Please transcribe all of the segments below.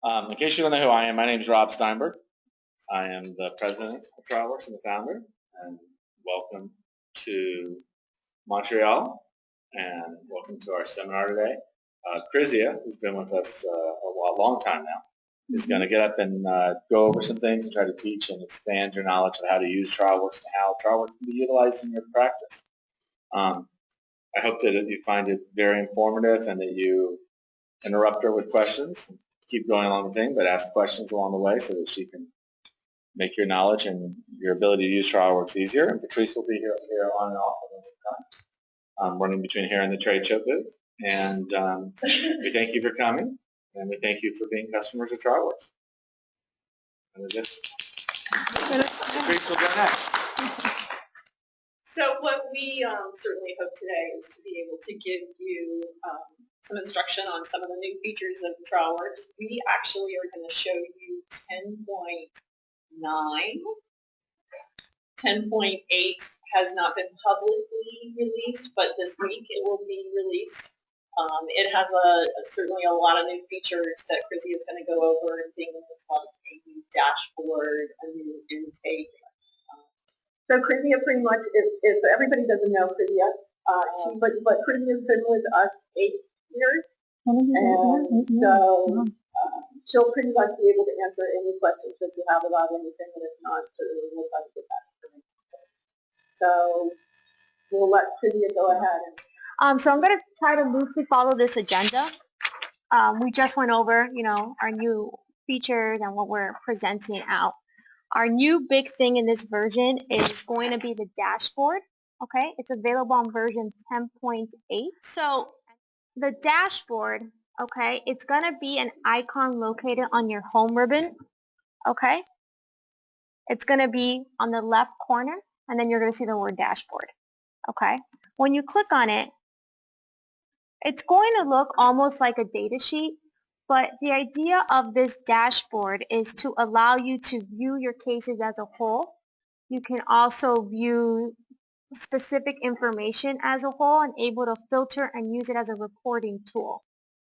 In case you don't know who I am, my name is Rob Steinberg. I am the president of TrialWorks and the founder. And welcome to Montreal, and welcome to our seminar today. Krizia, who's been with us a long time now, is going to get up and go over some things and try to teach and expand your knowledge of how to use TrialWorks and how TrialWorks can be utilized in your practice. I hope that you find it very informative and that you interrupt her with questions. Keep going along the thing, but ask questions along the way so that she can make your knowledge and your ability to use TrialWorks easier. And Patrice will be here on and off at time, running between here and the trade show booth. And we thank you for coming, and we thank you for being customers of TrialWorks. And Patrice will go next. So what we certainly hope today is to be able to give you some instruction on some of the new features of TrialWorks. We actually are going to show you 10.9. 10.8 has not been publicly released, but this week it will be released. It has certainly a lot of new features that Krizia is going to go over, things like a new dashboard, a new intake. So Krizia pretty much, if everybody doesn't know Krizia, but Krizia's been with us 8 years, and so she'll pretty much be able to answer any questions that you have about anything, and if not, certainly we'll try to get that information. So we'll let Krizia go ahead. So I'm going to try to loosely follow this agenda. We just went over, our new features and what we're presenting out. Our new big thing in this version is going to be the dashboard. Okay, it's available on version 10.8. So the dashboard, okay, it's going to be an icon located on your home ribbon. Okay, it's going to be on the left corner, and then you're going to see the word dashboard. Okay, when you click on it, it's going to look almost like a data sheet. But the idea of this dashboard is to allow you to view your cases as a whole. You can also view specific information as a whole and able to filter and use it as a reporting tool.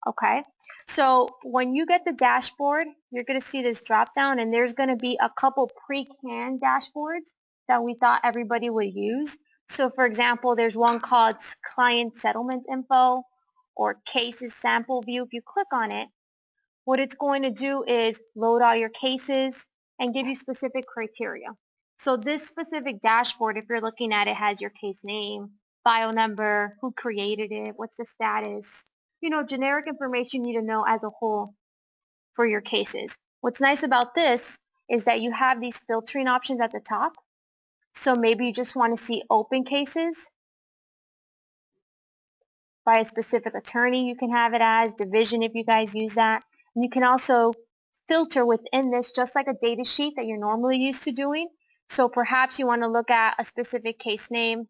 Okay, so when you get the dashboard, you're going to see this drop down, and there's going to be a couple pre-canned dashboards that we thought everybody would use. So for example, there's one called client settlement info or cases sample view. If you click on it, what it's going to do is load all your cases and give you specific criteria. So this specific dashboard, if you're looking at it, has your case name, file number, who created it, what's the status, generic information you need to know as a whole for your cases. What's nice about this is that you have these filtering options at the top. So maybe you just want to see open cases by a specific attorney. You can have it as division if you guys use that. You can also filter within this just like a data sheet that you're normally used to doing. So perhaps you want to look at a specific case name,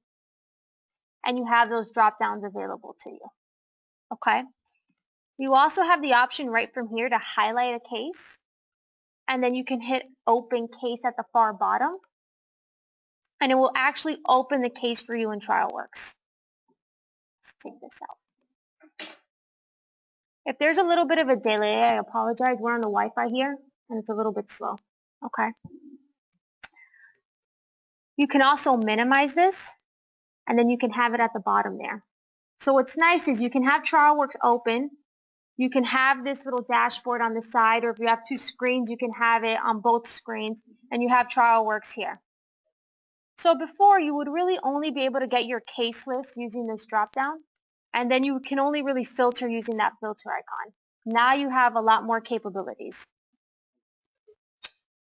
and you have those drop downs available to you. Okay. You also have the option right from here to highlight a case, and then you can hit open case at the far bottom, and it will actually open the case for you in TrialWorks. Let's take this out. If there's a little bit of a delay, I apologize. We're on the Wi-Fi here, and it's a little bit slow. Okay. You can also minimize this, and then you can have it at the bottom there. So what's nice is you can have TrialWorks open. You can have this little dashboard on the side, or if you have 2 screens, you can have it on both screens, and you have TrialWorks here. So before, you would really only be able to get your case list using this drop-down. And then you can only really filter using that filter icon. Now you have a lot more capabilities.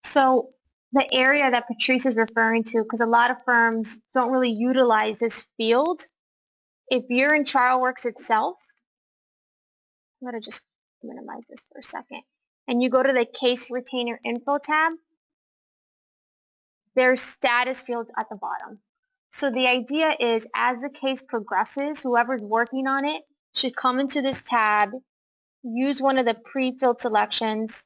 So the area that Patrice is referring to, because a lot of firms don't really utilize this field, if you're in TrialWorks itself, I'm going to just minimize this for a second, and you go to the Case Retainer Info tab, there's status fields at the bottom. So the idea is as the case progresses, whoever's working on it should come into this tab, use one of the pre-filled selections.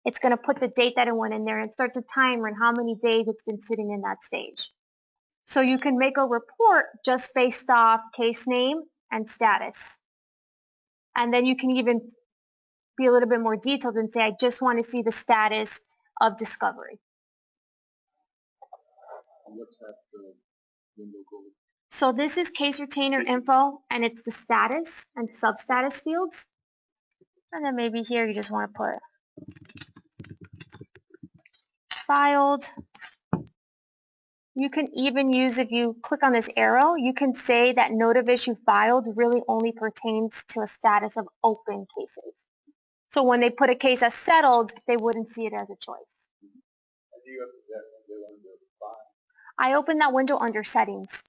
It's going to put the date that it went in there and start a timer and how many days it's been sitting in that stage. So you can make a report just based off case name and status. And then you can even be a little bit more detailed and say, I just want to see the status of discovery. What's that window called? So this is case retainer info, and it's the status and substatus fields. And then maybe here you just want to put filed. You can even use, if you click on this arrow, you can say that note of issue filed really only pertains to a status of open cases. So when they put a case as settled, they wouldn't see it as a choice. Do you have that window under file? I opened that window under settings.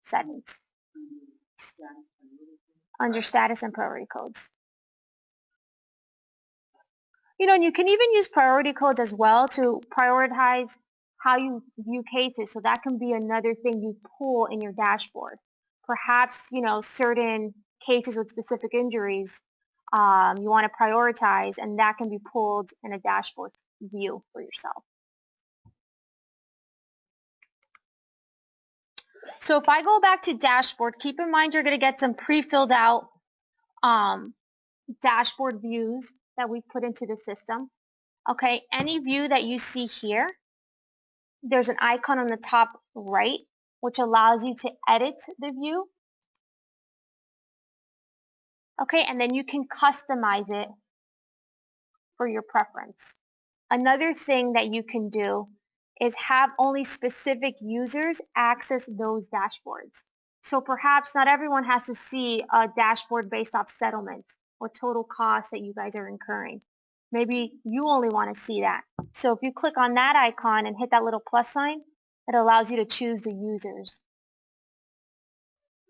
Settings. Under status and priority codes. You know, and you can even use priority codes as well to prioritize how you view cases. So that can be another thing you pull in your dashboard. Perhaps, you know, certain cases with specific injuries you want to prioritize, and that can be pulled in a dashboard view for yourself. So if I go back to dashboard, keep in mind you're going to get some pre-filled out dashboard views that we put into the system. Okay, any view that you see here, there's an icon on the top right which allows you to edit the view. Okay, and then you can customize it for your preference. Another thing that you can do is have only specific users access those dashboards. So perhaps not everyone has to see a dashboard based off settlements or total costs that you guys are incurring. Maybe you only want to see that. So if you click on that icon and hit that little plus sign, it allows you to choose the users.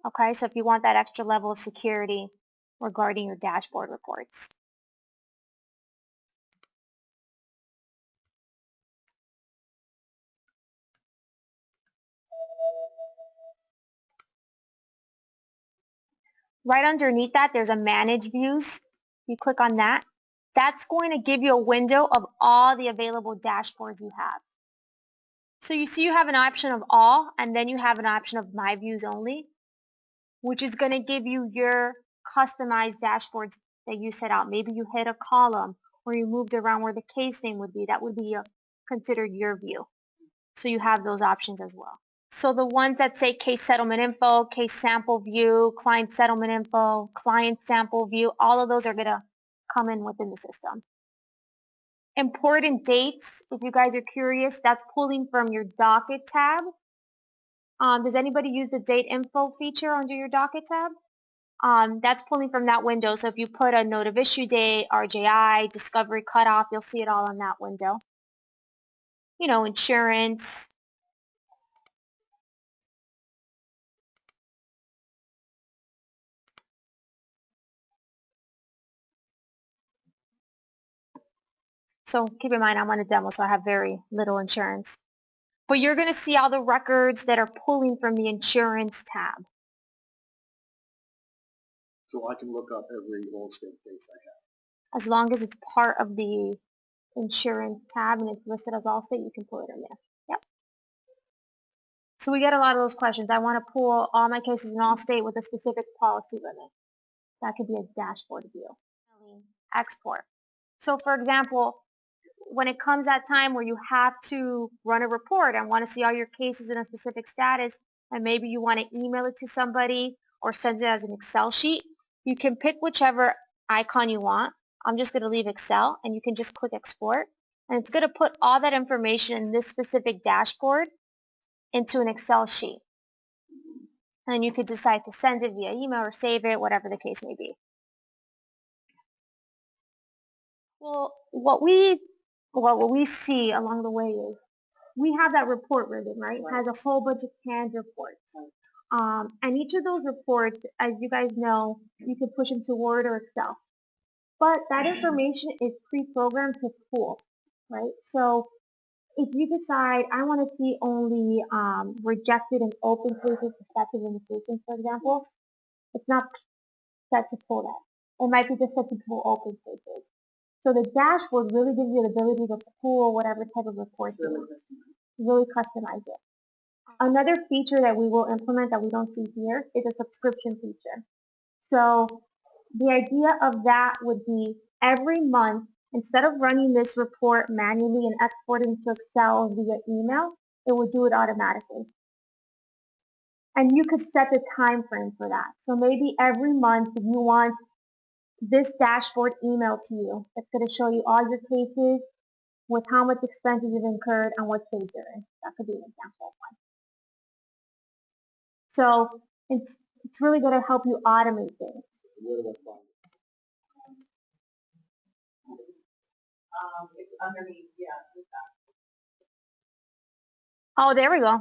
Okay, so if you want that extra level of security regarding your dashboard reports. Right underneath that, there's a Manage Views. You click on that. That's going to give you a window of all the available dashboards you have. So you see you have an option of all, and then you have an option of My Views Only, which is going to give you your customized dashboards that you set out. Maybe you hit a column or you moved around where the case name would be. That would be considered your view. So you have those options as well. So the ones that say case settlement info, case sample view, client settlement info, client sample view, all of those are going to come in within the system. Important dates, if you guys are curious, that's pulling from your docket tab. Does anybody use the date info feature under your docket tab? That's pulling from that window. So if you put a note of issue date, RJI, discovery cutoff, you'll see it all in that window. You know, insurance. So keep in mind, I'm on a demo, so I have very little insurance. But you're going to see all the records that are pulling from the insurance tab. So I can look up every Allstate case I have. As long as it's part of the insurance tab and it's listed as Allstate, you can pull it in there. Yep. So we get a lot of those questions. I want to pull all my cases in Allstate with a specific policy limit. That could be a dashboard view. Export. So for example, when it comes that time where you have to run a report and want to see all your cases in a specific status, and maybe you want to email it to somebody or send it as an Excel sheet, you can pick whichever icon you want. I'm just going to leave Excel, and you can just click export, and it's going to put all that information in this specific dashboard into an Excel sheet. And then you could decide to send it via email or save it, whatever the case may be. Well, what we see along the way is we have that report ribbon, right? It has a whole bunch of canned reports. And each of those reports, as you guys know, you can push into Word or Excel. But that information is pre-programmed to pull, right? So if you decide, I want to see only rejected and open cases, suspected limitations, for example, it's not set to pull that. It might be just set to pull open cases. So the dashboard really gives you the ability to pull whatever type of report you want. Really customize it. Another feature that we will implement that we don't see here is a subscription feature. So the idea of that would be every month, instead of running this report manually and exporting to Excel via email, it will do it automatically. And you could set the time frame for that. So maybe every month you want this dashboard emailed to you. It's going to show you all your cases with how much expenses you've incurred and what stage you're in. That could be an example of one. So it's really going to help you automate things. Where do I find it? It's underneath, yeah. Oh, there we go.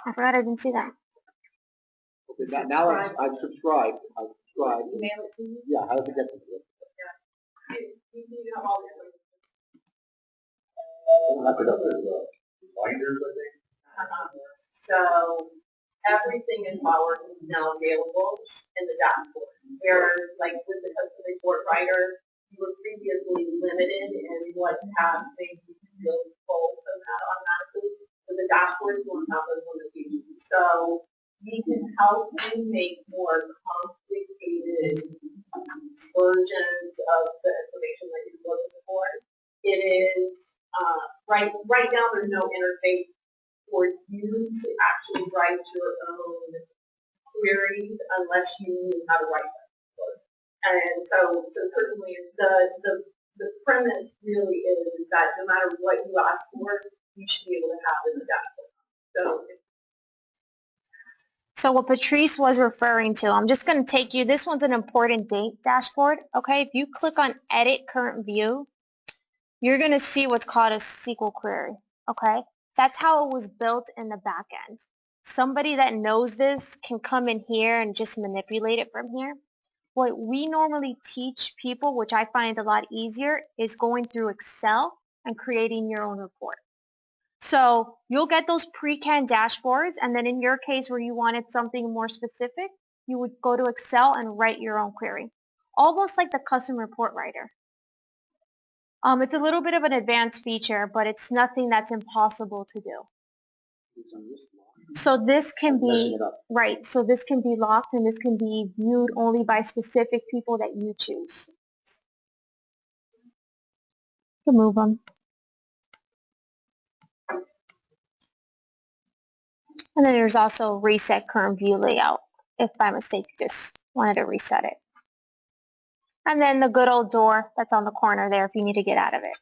I forgot I didn't see that. Okay, now I've subscribed. Mail it to you. Yeah, how does it get to it? You do have all the information. I have to go through the binders, I think. So everything in TrialWorks is now available in the dashboard. Where, like with the custom report writer, you were previously limited in what tabs they could pull from that automatically. With the dashboard, you won't have those limitations. So we can help you make more complicated versions of the information that you're looking for. It is right now there's no interface for you to actually write your own queries unless you knew how to write them. And so certainly the premise really is that no matter what you ask for, you should be able to have in the dashboard. So what Patrice was referring to, I'm just going to take you, this one's an important date dashboard, okay? If you click on Edit Current View, you're going to see what's called a SQL query, okay? That's how it was built in the back end. Somebody that knows this can come in here and just manipulate it from here. What we normally teach people, which I find a lot easier, is going through Excel and creating your own report. So you'll get those pre-canned dashboards, and then in your case where you wanted something more specific, you would go to Excel and write your own query. Almost like the custom report writer. It's a little bit of an advanced feature, but it's nothing that's impossible to do. So this can be, right, so this can be locked and this can be viewed only by specific people that you choose. You can move them. And then there's also reset current view layout, if by mistake you just wanted to reset it. And then the good old door that's on the corner there if you need to get out of it.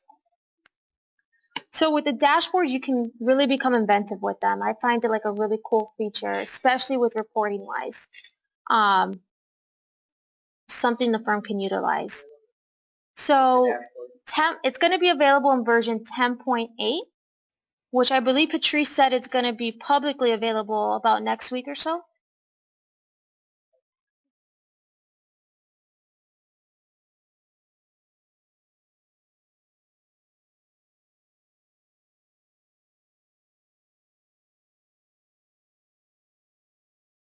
So with the dashboards, you can really become inventive with them. I find it like a really cool feature, especially with reporting wise. Something the firm can utilize. So it's going to be available in version 10.8, which I believe Patrice said it's going to be publicly available about next week or so.